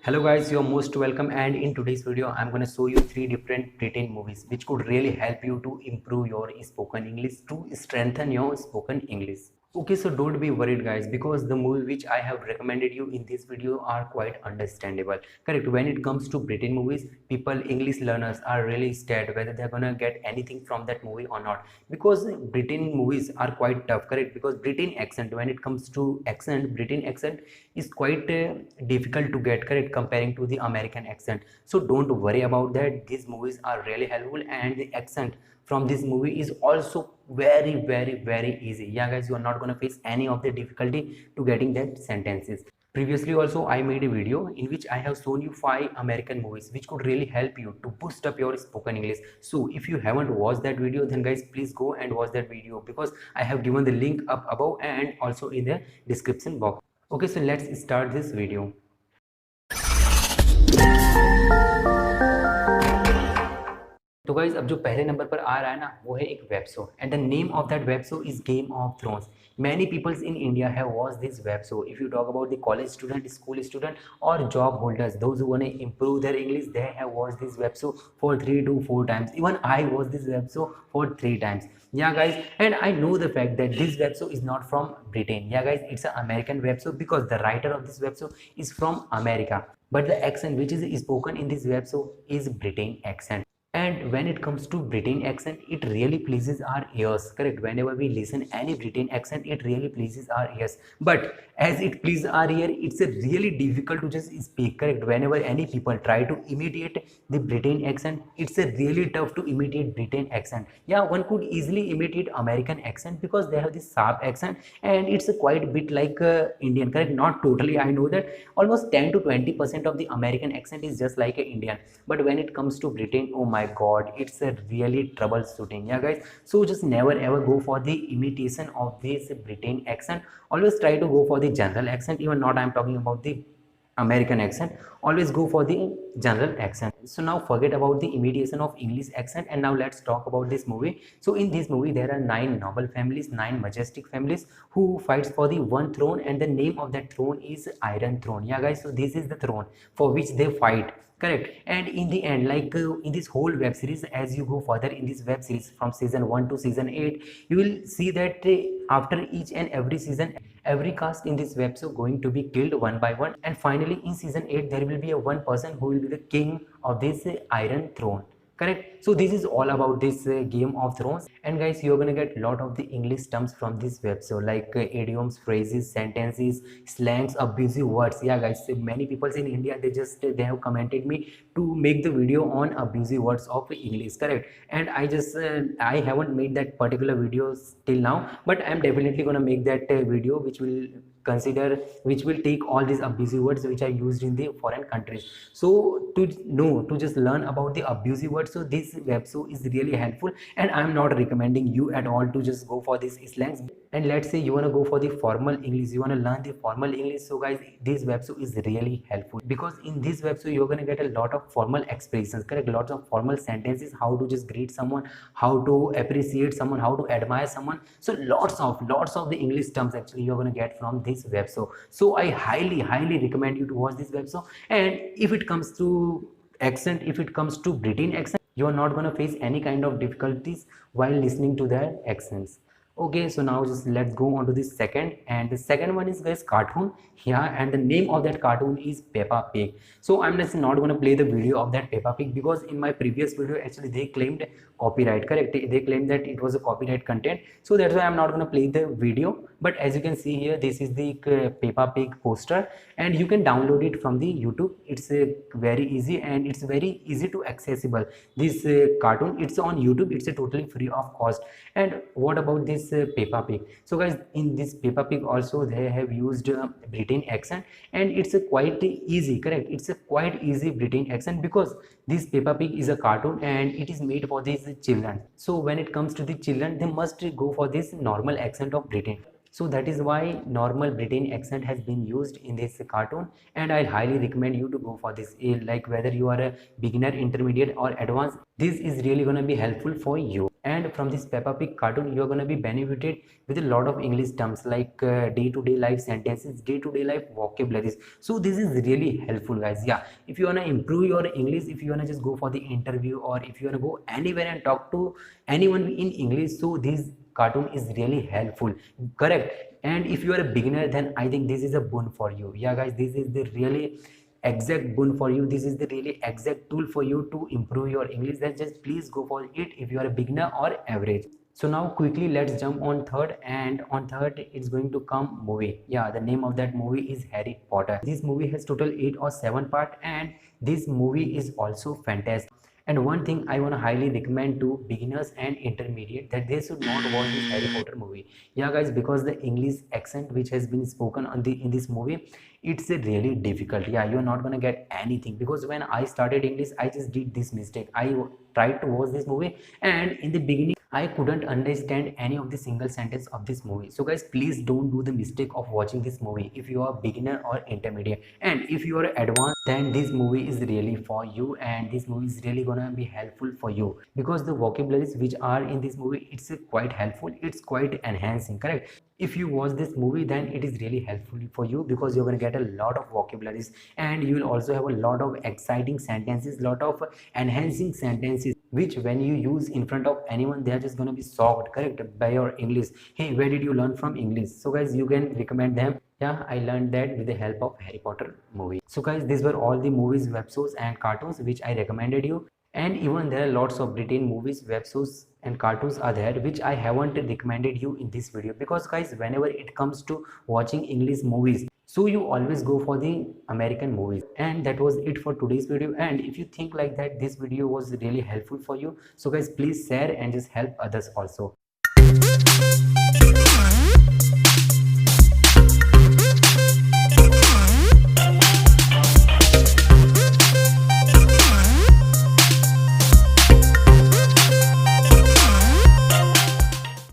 Hello guys, you're most welcome, and in today's video I'm going to show you three different Britain movies which could really help you to improve your spoken English, to strengthen your spoken English. Okay, so don't be worried guys, because the movie which I have recommended you in this video are quite understandable. Correct, when it comes to Britain movies, people, English learners are really scared whether they're gonna get anything from that movie or not, because Britain movies are quite tough. Correct, because Britain accent, when it comes to accent, Britain accent is quite difficult to get. Correct, comparing to the American accent. So don't worry about that, these movies are really helpful, and the accent from this movie is also very easy. Yeah guys, you are not going to face any of the difficulty to getting that sentences. Previously also I made a video in which I have shown you 5 American movies which could really help you to boost up your spoken English. So if you haven't watched that video, then guys please go and watch that video, because I have given the link up above and also in the description box. Okay, so let's start this video. तो guys अब जो पहले number पर आ रहा है ना, वो है एक web show, and the name of that web show is game of thrones. Many peoples in India have watched this web show. If you talk about the college student, school student, or job holders, those who want to improve their English, they have watched this web show for 3 to 4 times. Even I watched this web show for 3 times. Yeah guys, and I know the fact that this web show is not from Britain. Yeah guys, it's an American web show because the writer of this web show is from America. But the accent which is spoken in this web show is Britain accent. And when it comes to Britain accent, it really pleases our ears. Correct, whenever we listen any Britain accent, it really pleases our ears. But as it pleases our ear, it's a really difficult to just speak. Correct, whenever any people try to imitate the Britain accent, it's a really tough to imitate Britain accent. Yeah, one could easily imitate American accent because they have this sharp accent, and it's a quite bit like Indian. Correct, not totally, I know that almost 10 to 20% of the American accent is just like a Indian. But when it comes to Britain, oh my god, it's a really troubleshooting. Yeah guys, so just never ever go for the imitation of this Britain accent. Always try to go for the general accent. Even not I'm talking about the American accent, always go for the general accent. So now forget about the imitation of English accent, and now let's talk about this movie. So in this movie there are 9 noble families, 9 majestic families who fights for the one throne, and the name of that throne is Iron Throne. Yeah guys, so this is the throne for which they fight. Correct, and in the end, like in this whole web series, as you go further in this web series from season 1 to season 8, you will see that after each and every season, every cast in this web show going to be killed one by one, and finally in season 8 there will be a one person who will be the king of this Iron Throne. Correct, so this is all about this Game of Thrones. And guys, you're gonna get a lot of the English terms from this web show, like idioms, phrases, sentences, slangs, abusive words. Yeah guys, many people in India, they have commented me to make the video on abusive words of English. Correct, and I haven't made that particular video till now, but I'm definitely gonna make that video which will take all these abusive words which are used in the foreign countries. So to just learn about the abusive words, so this web show is really helpful, and I'm not recommending you at all to just go for this slangs. And let's say you want to go for the formal English, you want to learn the formal English, so guys this web show is really helpful, because in this web show you're going to get a lot of formal expressions. Correct, lots of formal sentences, how to just greet someone, how to appreciate someone, how to admire someone. So lots of the English terms actually you're going to get from this web show. So I highly recommend you to watch this web show. And if it comes to accent, if it comes to Britain accent, you are not going to face any kind of difficulties while listening to their accents. Okay, so now just let's go on to the second, and the second one is guys cartoon. Yeah, and the name of that cartoon is Peppa Pig. So I'm just not going to play the video of that Peppa Pig, because in my previous video actually they claimed copyright. Correct, they claimed that it was a copyright content, so that's why I'm not going to play the video. But as you can see here, this is the Peppa Pig poster, and you can download it from the YouTube. It's very easy, and it's very easy to accessible. This cartoon, it's on YouTube, it's totally free of cost. And what about this Peppa Pig? So guys, in this Peppa Pig also they have used Britain accent, and it's a quite easy. Correct, it's a quite easy Britain accent, because this Peppa Pig is a cartoon and it is made for these children. So when it comes to the children, they must go for this normal accent of Britain. So that is why normal Britain accent has been used in this cartoon, and I highly recommend you to go for this. Like whether you are a beginner, intermediate, or advanced, this is really gonna be helpful for you. And from this Peppa Pig cartoon, you're gonna be benefited with a lot of English terms like day-to-day life sentences, day-to-day life vocabularies. So this is really helpful, guys. Yeah, if you wanna improve your English, if you wanna just go for the interview, or if you wanna go anywhere and talk to anyone in English, so this cartoon is really helpful, correct? And if you are a beginner, then I think this is a boon for you. Yeah, guys, this is the really exact boon for you. This is the really exact tool for you to improve your English. Then just please go for it if you are a beginner or average. So now quickly let's jump on third, and on third it's going to come movie. Yeah, the name of that movie is Harry Potter. This movie has total 8 or 7 part, and this movie is also fantastic. And one thing I want to highly recommend to beginners and intermediate, that they should not watch this Harry Potter movie. Yeah, guys, because the English accent which has been spoken on the in this movie, it's a really difficult. Yeah, you're not gonna get anything, because when I started English, I just did this mistake. I tried to watch this movie, and in the beginning I couldn't understand any of the single sentence of this movie. So guys, please don't do the mistake of watching this movie if you are beginner or intermediate. And if you are advanced, then this movie is really for you, and this movie is really gonna be helpful for you, because the vocabularies which are in this movie, it's quite helpful, it's quite enhancing, correct? If you watch this movie, then it is really helpful for you, because you're going to get a lot of vocabularies, and you will also have a lot of exciting sentences, lot of enhancing sentences, which when you use in front of anyone, they are just going to be shocked, correct, by your English. Hey, where did you learn from English? So guys, you can recommend them. Yeah, I learned that with the help of Harry Potter movie. So guys, these were all the movies, web shows and cartoons which I recommended you. And even there are lots of Britain movies, web shows and cartoons are there which I haven't recommended you in this video, because guys, whenever it comes to watching English movies, so you always go for the American movies. And that was it for today's video. And if you think like that this video was really helpful for you, so guys, please share and just help others also.